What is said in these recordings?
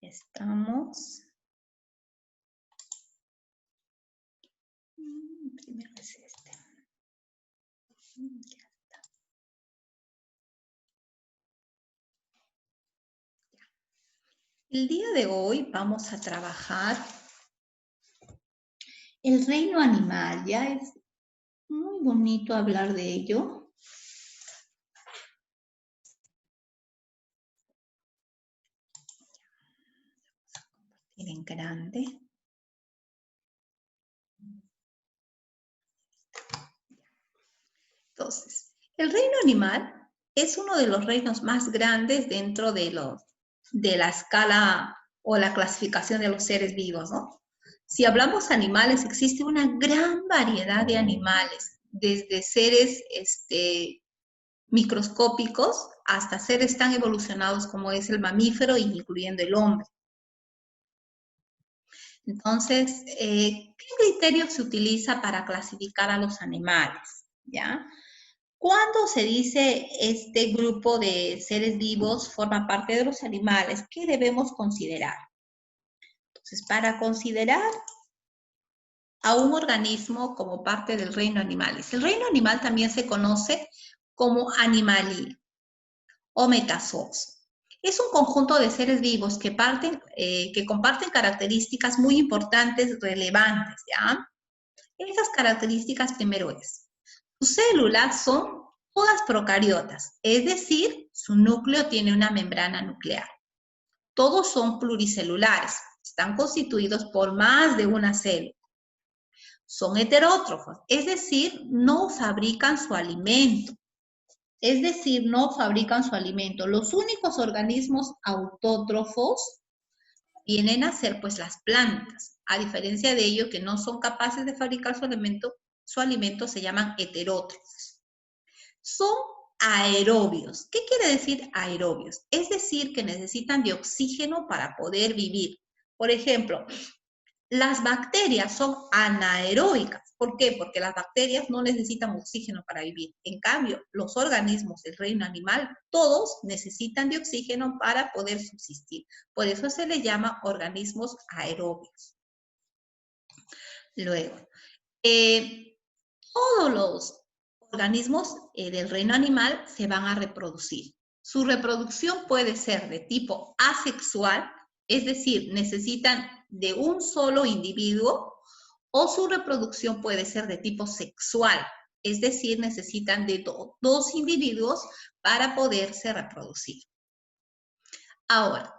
Estamos. Primero es este. Ya está. El día de hoy vamos a trabajar el reino animal. Ya es muy bonito hablar de ello. Vamos a compartir en grande. Entonces, el reino animal es uno de los reinos más grandes dentro de la escala o la clasificación de los seres vivos, ¿no? Si hablamos animales, existe una gran variedad de animales, desde seres microscópicos hasta seres tan evolucionados como es el mamífero, incluyendo el hombre. Entonces, ¿qué criterio se utiliza para clasificar a los animales? ¿Ya? ¿Cuándo se dice este grupo de seres vivos forma parte de los animales? ¿Qué debemos considerar? Entonces, para considerar a un organismo como parte del reino animalis. El reino animal también se conoce como animalia o metazoos. Es un conjunto de seres vivos que comparten características muy importantes, relevantes, ¿ya? Esas características primero es, sus células son todas procariotas, es decir, su núcleo tiene una membrana nuclear. Todos son pluricelulares, están constituidos por más de una célula. Son heterótrofos, es decir, no fabrican su alimento. Los únicos organismos autótrofos vienen a ser pues las plantas. A diferencia de ello, que no son capaces de fabricar su alimento se llaman heterótrofos. Son aerobios. ¿Qué quiere decir aerobios? Es decir, que necesitan de oxígeno para poder vivir. Por ejemplo, las bacterias son anaeróbicas. ¿Por qué? Porque las bacterias no necesitan oxígeno para vivir. En cambio, los organismos del reino animal, todos necesitan de oxígeno para poder subsistir. Por eso se les llama organismos aerobios. Luego, todos los organismos del reino animal se van a reproducir. Su reproducción puede ser de tipo asexual, es decir, necesitan de un solo individuo, o su reproducción puede ser de tipo sexual, es decir, necesitan de dos individuos para poderse reproducir. Ahora,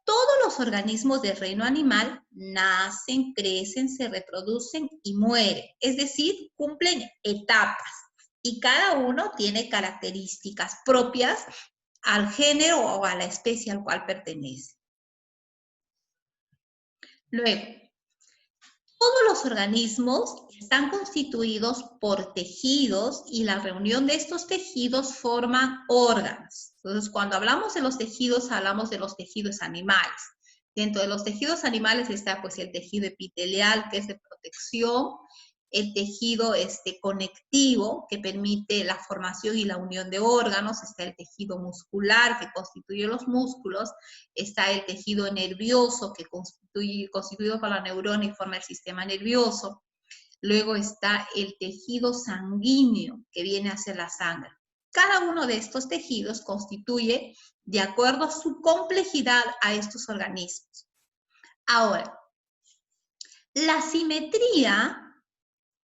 todos los organismos del reino animal nacen, crecen, se reproducen y mueren, es decir, cumplen etapas y cada uno tiene características propias al género o a la especie al cual pertenece. Luego, todos los organismos están constituidos por tejidos y la reunión de estos tejidos forma órganos. Entonces, cuando hablamos de los tejidos, hablamos de los tejidos animales. Dentro de los tejidos animales está pues el tejido epitelial, que es de protección, el tejido conectivo, que permite la formación y la unión de órganos, está el tejido muscular, que constituye los músculos, está el tejido nervioso, que constituido por la neurona y forma el sistema nervioso. Luego está el tejido sanguíneo, que viene a ser la sangre. Cada uno de estos tejidos constituye, de acuerdo a su complejidad, a estos organismos. Ahora, la simetría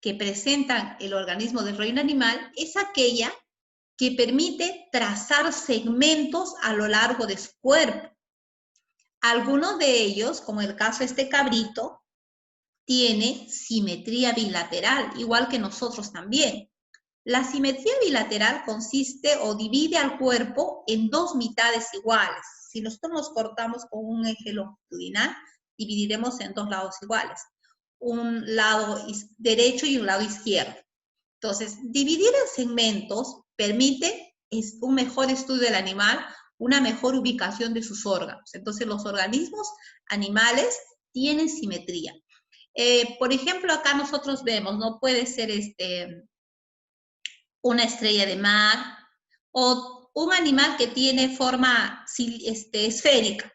que presentan el organismo del reino animal es aquella que permite trazar segmentos a lo largo de su cuerpo. Algunos de ellos, como el caso de este cabrito, tiene simetría bilateral, igual que nosotros también. La simetría bilateral consiste o divide al cuerpo en dos mitades iguales. Si nosotros nos cortamos con un eje longitudinal, dividiremos en dos lados iguales. Un lado derecho y un lado izquierdo. Entonces, dividir en segmentos permite un mejor estudio del animal, una mejor ubicación de sus órganos. Entonces, los organismos animales tienen simetría. Por ejemplo, acá nosotros vemos, ¿no? Puede ser una estrella de mar o un animal que tiene forma esférica.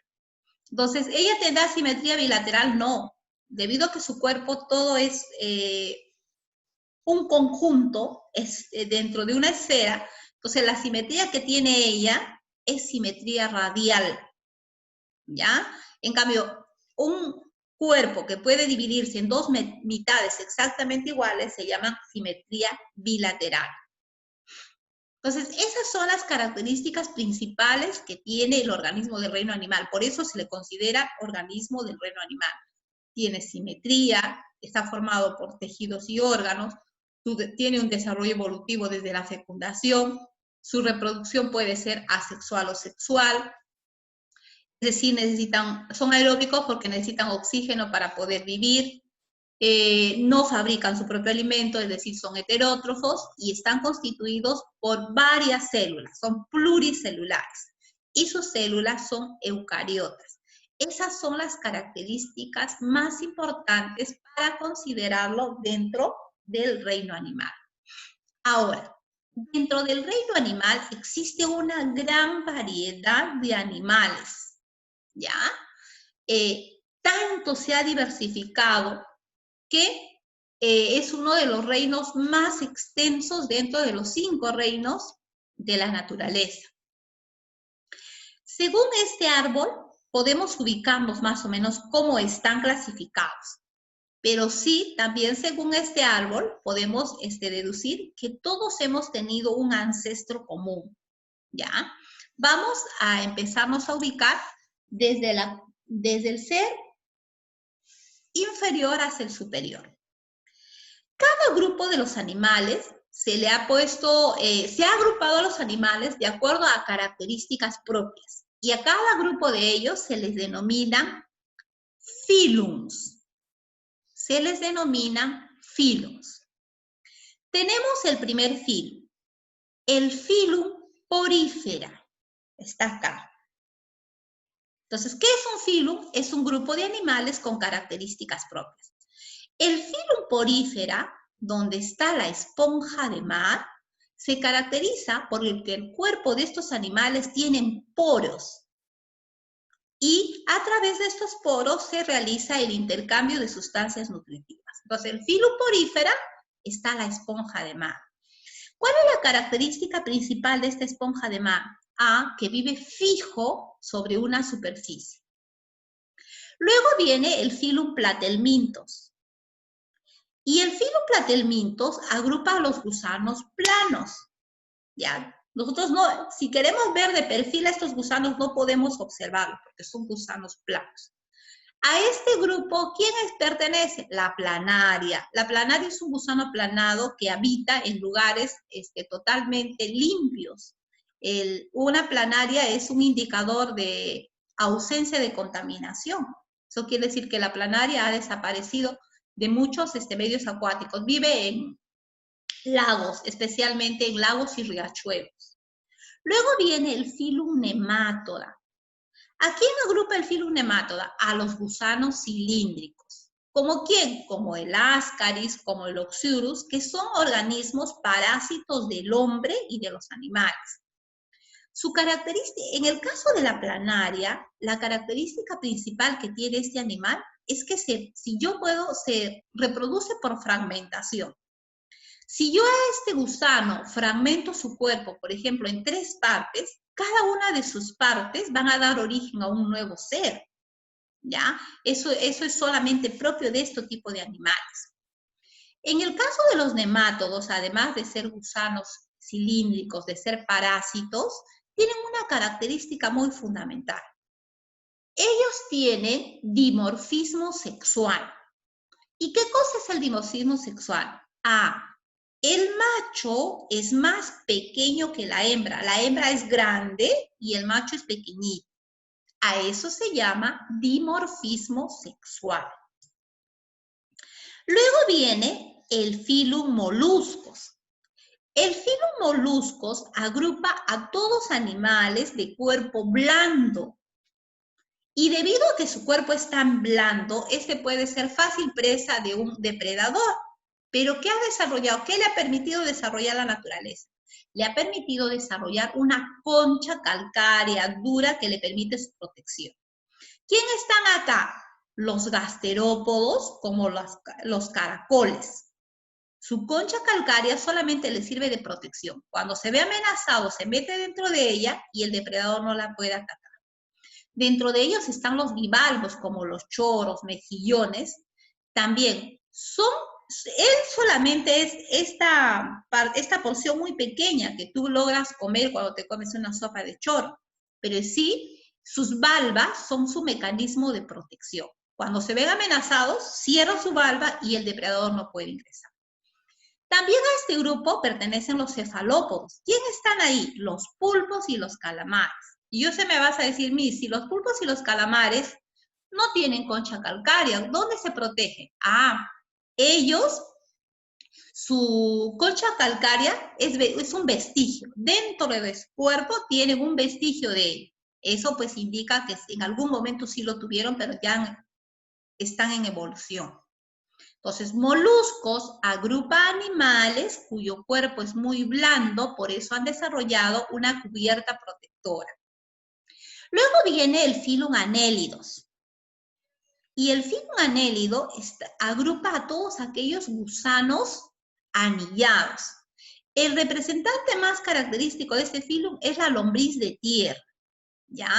Entonces, ¿ella tendrá simetría bilateral? No, debido a que su cuerpo todo es un conjunto dentro de una esfera. Entonces, la simetría que tiene ella es simetría radial, ¿ya? En cambio, un cuerpo que puede dividirse en dos mitades exactamente iguales se llama simetría bilateral. Entonces, esas son las características principales que tiene el organismo del reino animal. Por eso se le considera organismo del reino animal. Tiene simetría, está formado por tejidos y órganos, tiene un desarrollo evolutivo desde la fecundación, su reproducción puede ser asexual o sexual, es decir, son aeróbicos porque necesitan oxígeno para poder vivir, no fabrican su propio alimento, es decir, son heterótrofos y están constituidos por varias células, son pluricelulares y sus células son eucariotas. Esas son las características más importantes para considerarlo dentro del reino animal. Ahora, dentro del reino animal existe una gran variedad de animales, ¿ya? Tanto se ha diversificado que es uno de los reinos más extensos dentro de los 5 reinos de la naturaleza. Según este árbol, podemos ubicarnos más o menos cómo están clasificados. Pero sí, también según este árbol, podemos deducir que todos hemos tenido un ancestro común, ¿ya? Vamos a empezarnos a ubicar desde el ser inferior hacia el superior. Cada grupo de los animales se ha agrupado a los animales de acuerdo a características propias. Y a cada grupo de ellos se les denominan filums. Se les denominan filums. Tenemos el primer filum, el filum Porifera. Está acá. Entonces, ¿qué es un filum? Es un grupo de animales con características propias. El filum Porifera, donde está la esponja de mar, se caracteriza por el que el cuerpo de estos animales tienen poros. Y a través de estos poros se realiza el intercambio de sustancias nutritivas. Entonces, el filum Porifera está la esponja de mar. ¿Cuál es la característica principal de esta esponja de mar? Que vive fijo sobre una superficie. Luego viene el filum Platelmintos. Y el filum Platelmintos agrupa a los gusanos planos. ¿Ya? Nosotros no, si queremos ver de perfil a estos gusanos, no podemos observarlos porque son gusanos planos. A este grupo, ¿quién pertenece? La planaria. La planaria es un gusano aplanado que habita en lugares totalmente limpios. Una planaria es un indicador de ausencia de contaminación. Eso quiere decir que la planaria ha desaparecido de muchos medios acuáticos. Vive en lagos, especialmente en lagos y riachuelos. Luego viene el filum Nematoda. ¿A quién agrupa el filum Nematoda? A los gusanos cilíndricos. ¿Como quién? Como el Ascaris, como el Oxyrus, que son organismos parásitos del hombre y de los animales. Su característica, en el caso de la planaria, la característica principal que tiene este animal es que se reproduce por fragmentación. Si yo a este gusano fragmento su cuerpo, por ejemplo, en 3 partes, cada una de sus partes van a dar origen a un nuevo ser, ¿ya? Eso es solamente propio de este tipo de animales. En el caso de los nemátodos, además de ser gusanos cilíndricos, de ser parásitos, tienen una característica muy fundamental. Ellos tienen dimorfismo sexual. ¿Y qué cosa es el dimorfismo sexual? El macho es más pequeño que la hembra. La hembra es grande y el macho es pequeñito. A eso se llama dimorfismo sexual. Luego viene el filum Moluscos. El filum Moluscos agrupa a todos animales de cuerpo blando. Y debido a que su cuerpo es tan blando, puede ser fácil presa de un depredador. Pero ¿qué ha desarrollado? ¿Qué le ha permitido desarrollar la naturaleza? Le ha permitido desarrollar una concha calcárea dura que le permite su protección. ¿Quién están acá? Los gasterópodos, como los caracoles. Su concha calcárea solamente le sirve de protección. Cuando se ve amenazado, se mete dentro de ella y el depredador no la puede atacar. Dentro de ellos están los bivalvos, como los choros, mejillones. También él solamente es esta porción muy pequeña que tú logras comer cuando te comes una sopa de choro. Pero sí, sus valvas son su mecanismo de protección. Cuando se ven amenazados, cierran su valva y el depredador no puede ingresar. También a este grupo pertenecen los cefalópodos. ¿Quién están ahí? Los pulpos y los calamares. Y yo sé me vas a decir, si los pulpos y los calamares no tienen concha calcárea, ¿dónde se protegen? Ellos, su concha calcárea es un vestigio. Dentro de su cuerpo tienen un vestigio de ello. Eso pues indica que en algún momento sí lo tuvieron, pero ya están en evolución. Entonces, moluscos agrupa animales cuyo cuerpo es muy blando, por eso han desarrollado una cubierta protectora. Luego viene el filum Annelidos. Y el filum Annélido agrupa a todos aquellos gusanos anillados. El representante más característico de este filum es la lombriz de tierra, ¿ya?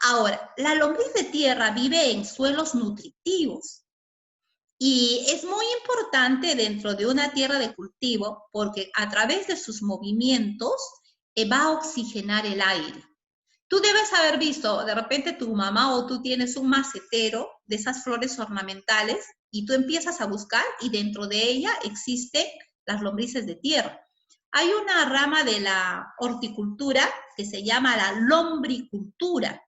Ahora, la lombriz de tierra vive en suelos nutritivos. Y es muy importante dentro de una tierra de cultivo porque a través de sus movimientos va a oxigenar el aire. Tú debes haber visto, de repente tu mamá o tú tienes un macetero de esas flores ornamentales y tú empiezas a buscar y dentro de ella existen las lombrices de tierra. Hay una rama de la horticultura que se llama la lombricultura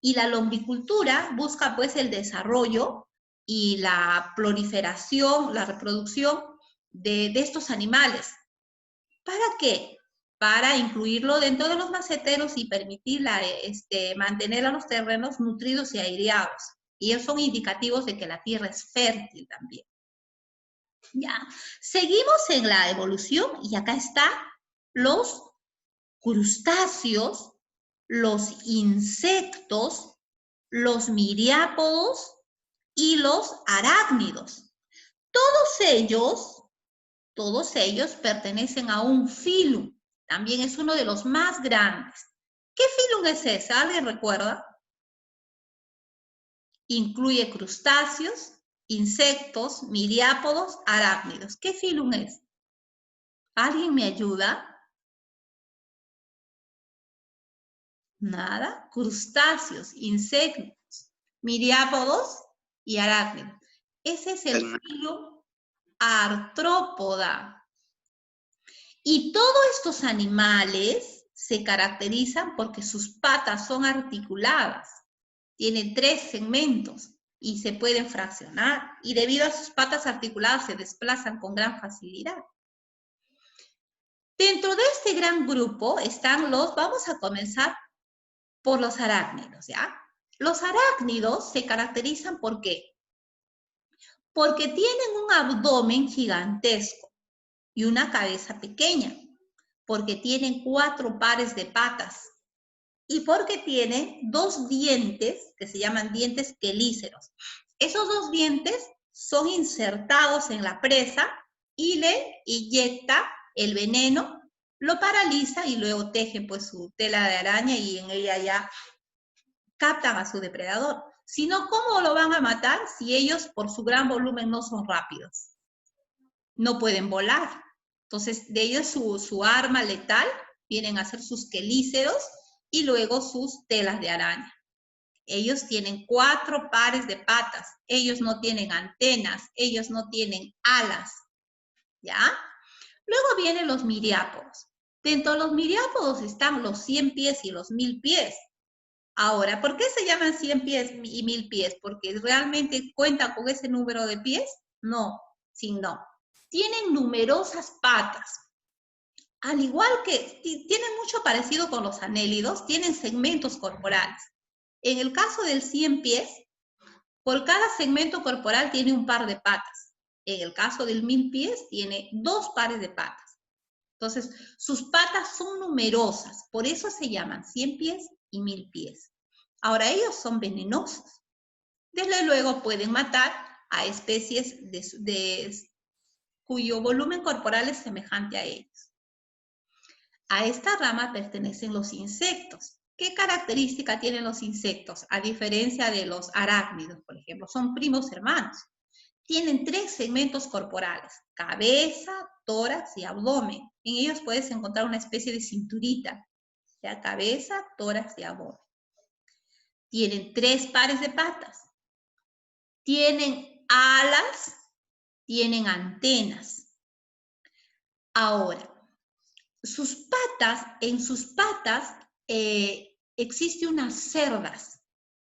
y la lombricultura busca pues el desarrollo y la proliferación, la reproducción de estos animales. ¿Para qué? Para incluirlo dentro de los maceteros y permitir mantener a los terrenos nutridos y aireados. Y ellos son indicativos de que la tierra es fértil también. Ya, seguimos en la evolución y acá están los crustáceos, los insectos, los miriápodos y los arácnidos. Todos ellos pertenecen a un filum. También es uno de los más grandes. ¿Qué filum es ese? ¿Alguien recuerda? Incluye crustáceos, insectos, miriápodos, arácnidos. ¿Qué filum es? ¿Alguien me ayuda? Nada. Crustáceos, insectos, miriápodos y arácnidos. Ese es el filum Artrópoda. Y todos estos animales se caracterizan porque sus patas son articuladas. Tienen 3 segmentos y se pueden fraccionar. Y debido a sus patas articuladas se desplazan con gran facilidad. Dentro de este gran grupo están vamos a comenzar por los arácnidos, ¿ya? Los arácnidos se caracterizan ¿por qué? Porque tienen un abdomen gigantesco y una cabeza pequeña, porque tienen 4 pares de patas y porque tienen 2 dientes que se llaman dientes quelíceros. Esos 2 dientes son insertados en la presa y le inyecta el veneno, lo paraliza y luego tejen pues su tela de araña y en ella ya captan a su depredador. Si no, ¿cómo lo van a matar si ellos por su gran volumen no son rápidos? No pueden volar. Entonces, de ellos su arma letal vienen a ser sus quelíceros y luego sus telas de araña. Ellos tienen 4 pares de patas, ellos no tienen antenas, ellos no tienen alas, ¿ya? Luego vienen los miriápodos. Dentro de los miriápodos están los 100 pies y los 1000 pies. Ahora, ¿por qué se llaman 100 pies y 1000 pies? ¿Porque realmente cuentan con ese número de pies? No, sino tienen numerosas patas. Al igual que tienen mucho parecido con los anélidos, tienen segmentos corporales. En el caso del 100 pies, por cada segmento corporal tiene un par de patas. En el caso del 1000 pies, tiene 2 pares de patas. Entonces, sus patas son numerosas, por eso se llaman 100 pies y 1000 pies. Ahora, ellos son venenosos. Desde luego pueden matar a especies cuyo volumen corporal es semejante a ellos. A esta rama pertenecen los insectos. ¿Qué característica tienen los insectos? A diferencia de los arácnidos, por ejemplo, son primos hermanos. Tienen 3 segmentos corporales: cabeza, tórax y abdomen. En ellos puedes encontrar una especie de cinturita, ¿ya? Cabeza, tórax y abdomen. Tienen 3 pares de patas. Tienen alas, tienen antenas. Ahora, en sus patas existen unas cerdas,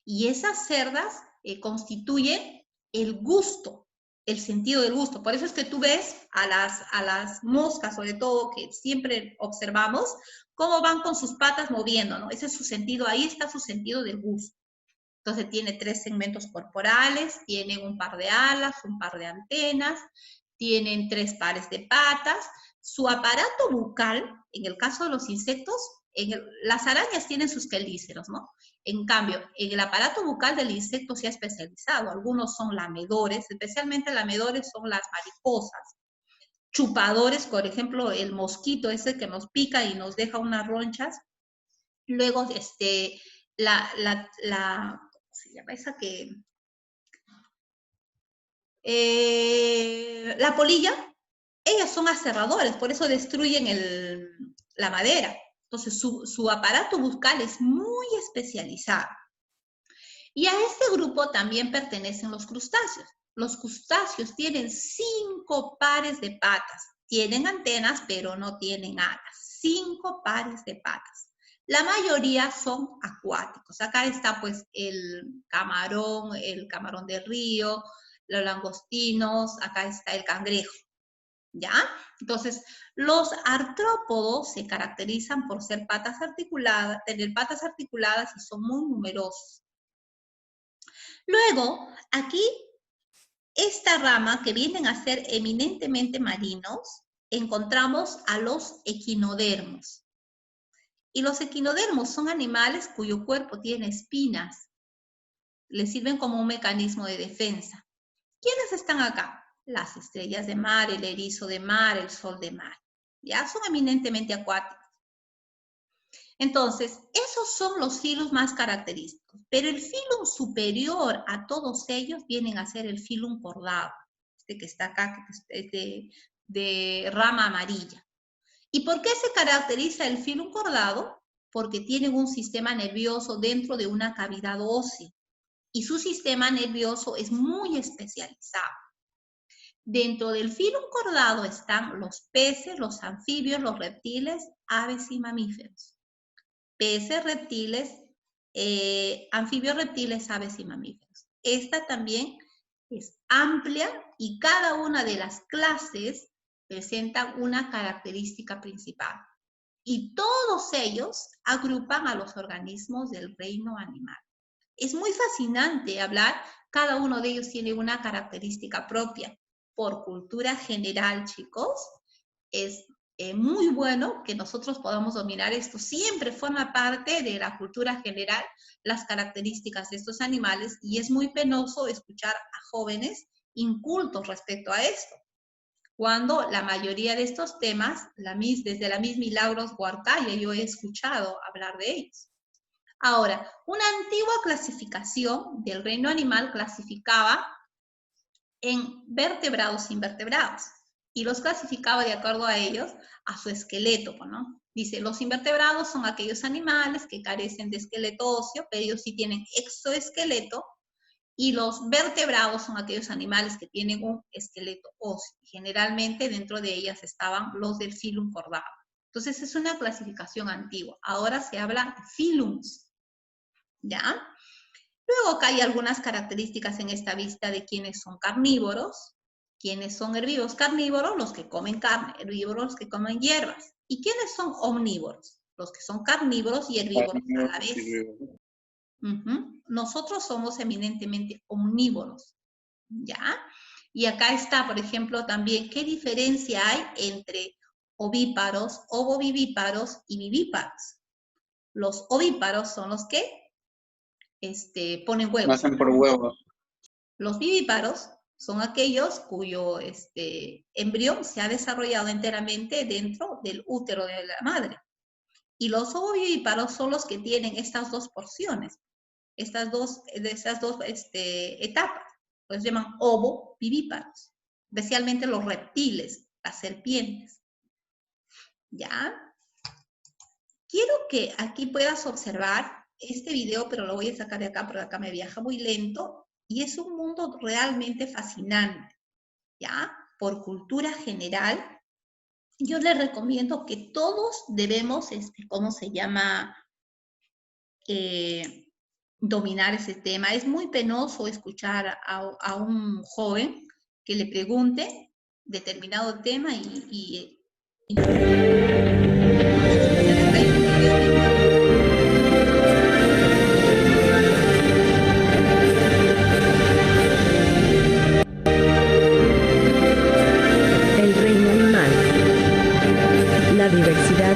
y esas cerdas constituyen el gusto, el sentido del gusto. Por eso es que tú ves a las moscas, sobre todo, que siempre observamos, cómo van con sus patas moviendo, ¿no? Ese es su sentido, ahí está su sentido del gusto. Entonces tiene 3 segmentos corporales, tienen un par de alas, un par de antenas, tienen 3 pares de patas. Su aparato bucal, en el caso de los insectos, las arañas tienen sus quelíceros, ¿no? En cambio, en el aparato bucal del insecto se ha especializado. Algunos son lamedores, especialmente lamedores son las mariposas. Chupadores, por ejemplo, el mosquito ese que nos pica y nos deja unas ronchas. Luego, ¿cómo se llama esa que? La polilla, ellas son aserradores, por eso destruyen la madera. Entonces, su aparato bucal es muy especializado. Y a este grupo también pertenecen los crustáceos. Los crustáceos tienen 5 pares de patas. Tienen antenas, pero no tienen alas. 5 pares de patas. La mayoría son acuáticos. Acá está pues el camarón de río, los langostinos, acá está el cangrejo, ¿ya? Entonces, los artrópodos se caracterizan por tener patas articuladas y son muy numerosos. Luego, aquí, esta rama que vienen a ser eminentemente marinos, encontramos a los equinodermos. Y los equinodermos son animales cuyo cuerpo tiene espinas. Les sirven como un mecanismo de defensa. ¿Quiénes están acá? Las estrellas de mar, el erizo de mar, el sol de mar. Ya son eminentemente acuáticos. Entonces, esos son los filos más característicos. Pero el filum superior a todos ellos vienen a ser el filum cordado. Este que está acá, que es de rama amarilla. ¿Y por qué se caracteriza el filum cordado? Porque tienen un sistema nervioso dentro de una cavidad ósea. Y su sistema nervioso es muy especializado. Dentro del filum cordado están los peces, los anfibios, los reptiles, aves y mamíferos. Peces, reptiles, anfibios, reptiles, aves y mamíferos. Esta también es amplia y cada una de las clases presenta una característica principal. Y todos ellos agrupan a los organismos del reino animal. Es muy fascinante hablar, cada uno de ellos tiene una característica propia. Por cultura general, chicos, es muy bueno que nosotros podamos dominar esto. Siempre forma parte de la cultura general las características de estos animales y es muy penoso escuchar a jóvenes incultos respecto a esto, cuando la mayoría de estos temas, desde la misma Milagros Huarcaya, yo he escuchado hablar de ellos. Ahora, una antigua clasificación del reino animal clasificaba en vertebrados e invertebrados y los clasificaba de acuerdo a ellos, a su esqueleto, ¿no? Dice, los invertebrados son aquellos animales que carecen de esqueleto óseo, pero ellos sí tienen exoesqueleto, y los vertebrados son aquellos animales que tienen un esqueleto óseo. Generalmente dentro de ellas estaban los del filum cordado. Entonces es una clasificación antigua. Ahora se habla de filums, ¿ya? Luego acá hay algunas características en esta vista de quienes son carnívoros, quienes son herbívoros. Carnívoros, los que comen carne; herbívoros, los que comen hierbas. ¿Y quiénes son omnívoros? Los que son carnívoros y herbívoros a la vez. Nosotros somos eminentemente omnívoros, ¿ya? Y acá está, por ejemplo, también qué diferencia hay entre ovíparos, ovovivíparos y vivíparos. Los ovíparos son los que ponen huevos. Nacen por huevos. Los vivíparos son aquellos cuyo embrión se ha desarrollado enteramente dentro del útero de la madre. Y los ovovivíparos son los que tienen estas dos porciones, estas dos etapas. Pues se llaman ovovivíparos, especialmente los reptiles, las serpientes. ¿Ya? Quiero que aquí puedas observar este video, pero lo voy a sacar de acá porque acá me viaja muy lento. Y es un mundo realmente fascinante, ¿ya? Por cultura general, yo les recomiendo que todos debemos, ¿cómo se llama? Dominar ese tema. Es muy penoso escuchar a un joven que le pregunte determinado tema y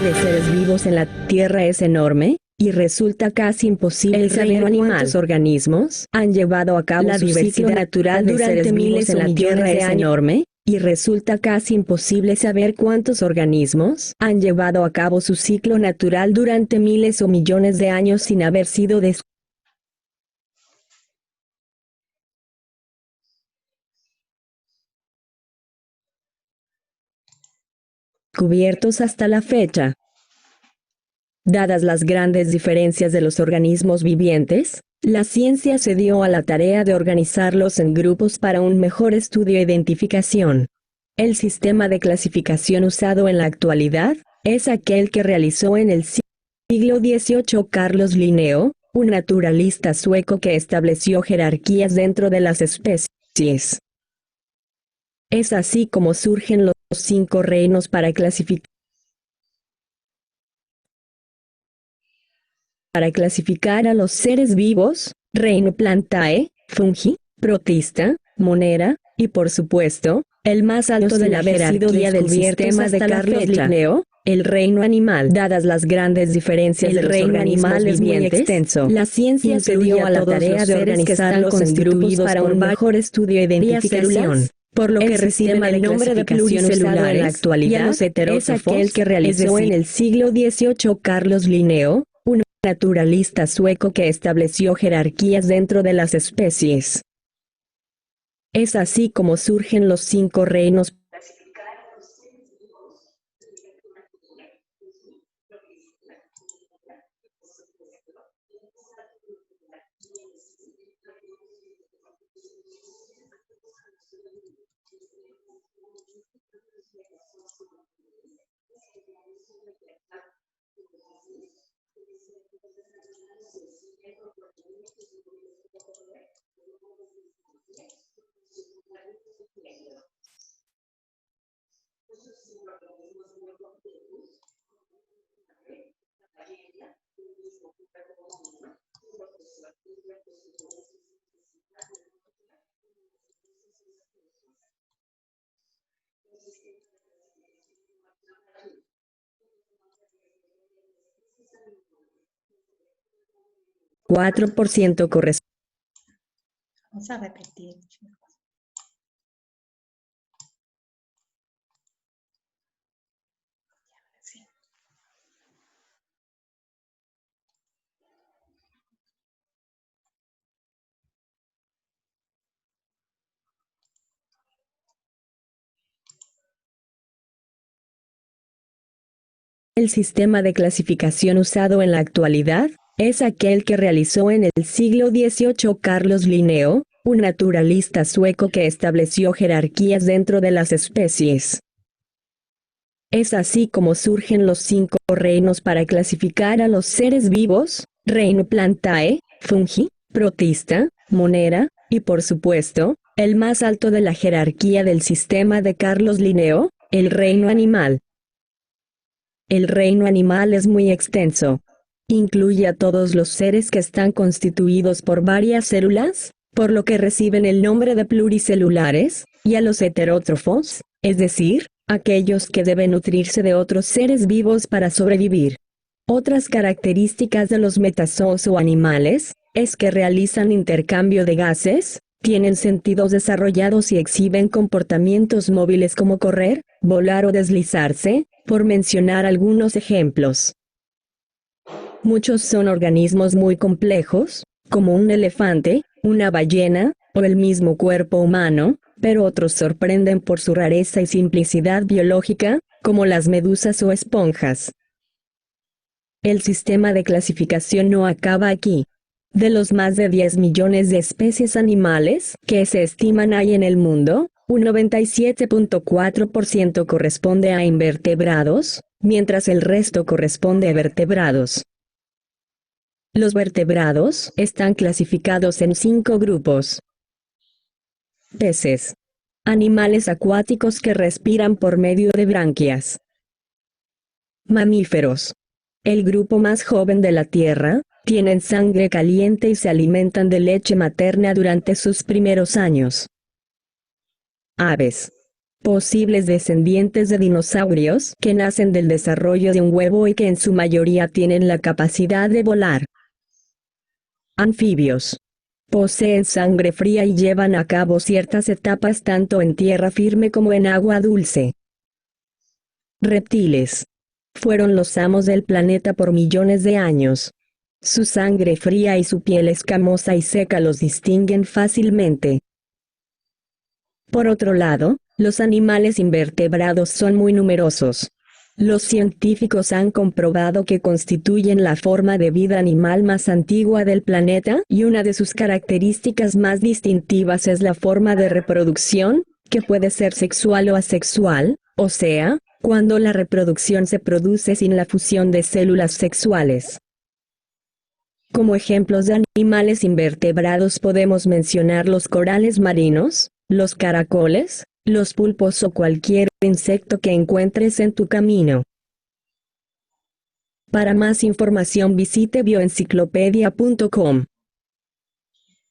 de seres vivos en la Tierra es enorme, y resulta casi imposible saber cuántos organismos han llevado a cabo la diversidad natural durante miles o millones de años. Enorme, y resulta casi imposible saber cuántos organismos han llevado a cabo su ciclo natural durante miles o millones de años sin haber sido descubiertos hasta la fecha. Dadas las grandes diferencias de los organismos vivientes, la ciencia se dio a la tarea de organizarlos en grupos para un mejor estudio e identificación. El sistema de clasificación usado en la actualidad es aquel que realizó en el siglo XVIII Carlos Linneo, un naturalista sueco que estableció jerarquías dentro de las especies. Es así como surgen los 5 reinos para clasificar a los seres vivos: reino Plantae, Fungi, Protista, Monera, y por supuesto, el más alto de la jerarquía del sistema de Carlos Linneo, el reino animal. Dadas las grandes diferencias del reino animal es muy extenso. La ciencia se dio a la tarea de organizarlos en grupos para un mejor estudio e identificación, por lo que reciben el nombre de pluricelulares en la actualidad. Es aquel que realizó en el siglo XVIII Carlos Linneo, naturalista sueco que estableció jerarquías dentro de las especies. Es así como surgen los 5 reinos. %, corresponde. Vamos a repetir. El sistema de clasificación usado en la actualidad es aquel que realizó en el siglo XVIII Carlos Linneo, un naturalista sueco que estableció jerarquías dentro de las especies. Es así como surgen los 5 reinos para clasificar a los seres vivos: reino Plantae, Fungi, Protista, Monera, y por supuesto, el más alto de la jerarquía del sistema de Carlos Linneo, el reino animal. El reino animal es muy extenso. Incluye a todos los seres que están constituidos por varias células, por lo que reciben el nombre de pluricelulares, y a los heterótrofos, es decir, aquellos que deben nutrirse de otros seres vivos para sobrevivir. Otras características de los metazoos o animales es que realizan intercambio de gases, tienen sentidos desarrollados y exhiben comportamientos móviles como correr, volar o deslizarse, por mencionar algunos ejemplos. Muchos son organismos muy complejos, como un elefante, una ballena, o el mismo cuerpo humano, pero otros sorprenden por su rareza y simplicidad biológica, como las medusas o esponjas. El sistema de clasificación no acaba aquí. De los más de 10 millones de especies animales que se estiman hay en el mundo, un 97.4% corresponde a invertebrados, mientras el resto corresponde a vertebrados. Los vertebrados están clasificados en 5 grupos. Peces. Animales acuáticos que respiran por medio de branquias. Mamíferos. El grupo más joven de la Tierra, tienen sangre caliente y se alimentan de leche materna durante sus primeros años. Aves. Posibles descendientes de dinosaurios que nacen del desarrollo de un huevo y que en su mayoría tienen la capacidad de volar. Anfibios. Poseen sangre fría y llevan a cabo ciertas etapas tanto en tierra firme como en agua dulce. Reptiles. Fueron los amos del planeta por millones de años. Su sangre fría y su piel escamosa y seca los distinguen fácilmente. Por otro lado, los animales invertebrados son muy numerosos. Los científicos han comprobado que constituyen la forma de vida animal más antigua del planeta y una de sus características más distintivas es la forma de reproducción, que puede ser sexual o asexual, o sea, cuando la reproducción se produce sin la fusión de células sexuales. Como ejemplos de animales invertebrados podemos mencionar los corales marinos, los caracoles, los pulpos o cualquier insecto que encuentres en tu camino. Para más información visite bioenciclopedia.com.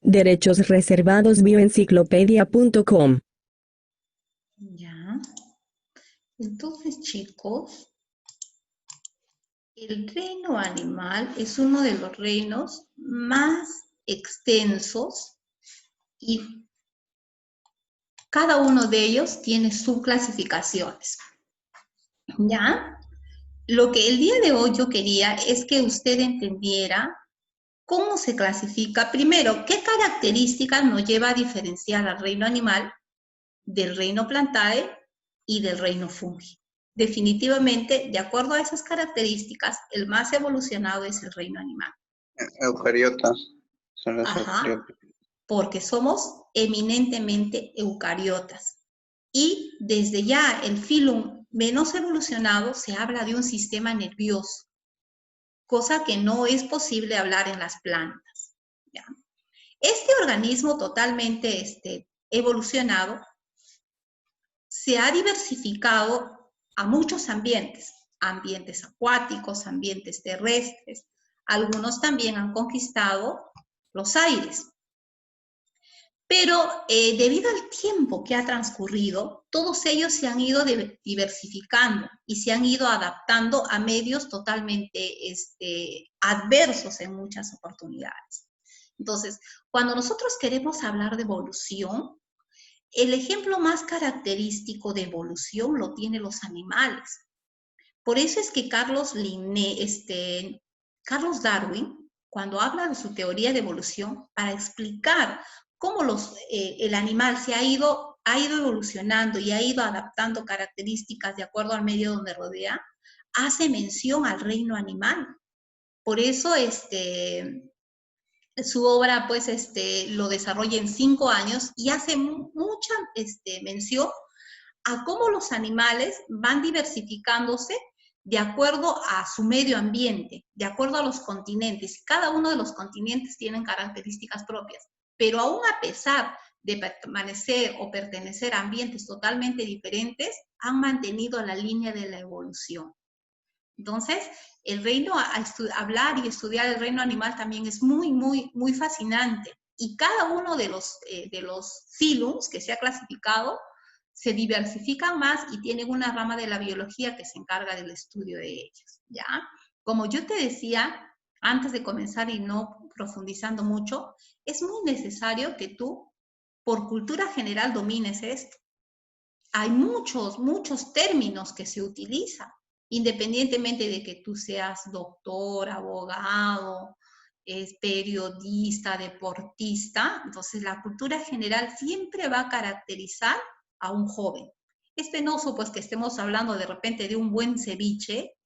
Derechos reservados bioenciclopedia.com. Ya. Entonces, chicos, el reino animal es uno de los reinos más extensos y cada uno de ellos tiene subclasificaciones. ¿Ya? Lo que el día de hoy yo quería es que usted entendiera cómo se clasifica. Primero, qué características nos lleva a diferenciar al reino animal del reino plantae y del reino fungi. Definitivamente, de acuerdo a esas características, el más evolucionado es el reino animal. Eucariotas. Son los Ajá, eucariotas. porque somos eminentemente eucariotas. Y desde ya el filum menos evolucionado se habla de un sistema nervioso, cosa que no es posible hablar en las plantas. ¿Ya? Este organismo totalmente evolucionado se ha diversificado a muchos ambientes, ambientes acuáticos, ambientes terrestres. Algunos también han conquistado los aires. Pero debido al tiempo que ha transcurrido, todos ellos se han ido diversificando y se han ido adaptando a medios totalmente adversos en muchas oportunidades. Entonces, cuando nosotros queremos hablar de evolución, el ejemplo más característico de evolución lo tienen los animales. Por eso es que Carlos Darwin, cuando habla de su teoría de evolución, para explicar cómo el animal se ha ido evolucionando y ha ido adaptando características de acuerdo al medio donde rodea, hace mención al reino animal. Por eso su obra pues lo desarrolla en 5 años y hace mucha mención a cómo los animales van diversificándose de acuerdo a su medio ambiente, de acuerdo a los continentes. Cada uno de los continentes tienen características propias, pero aún a pesar de permanecer o pertenecer a ambientes totalmente diferentes, han mantenido la línea de la evolución. Entonces, hablar y estudiar el reino animal también es muy, muy, muy fascinante. Y cada uno de los filums que se ha clasificado se diversifican más y tienen una rama de la biología que se encarga del estudio de ellos, ¿ya? Como yo te decía, antes de comenzar y no profundizando mucho, es muy necesario que tú, por cultura general, domines esto. Hay muchos términos que se utilizan, independientemente de que tú seas doctor, abogado, periodista, deportista. Entonces, la cultura general siempre va a caracterizar a un joven. Es penoso, pues, que estemos hablando de repente de un buen ceviche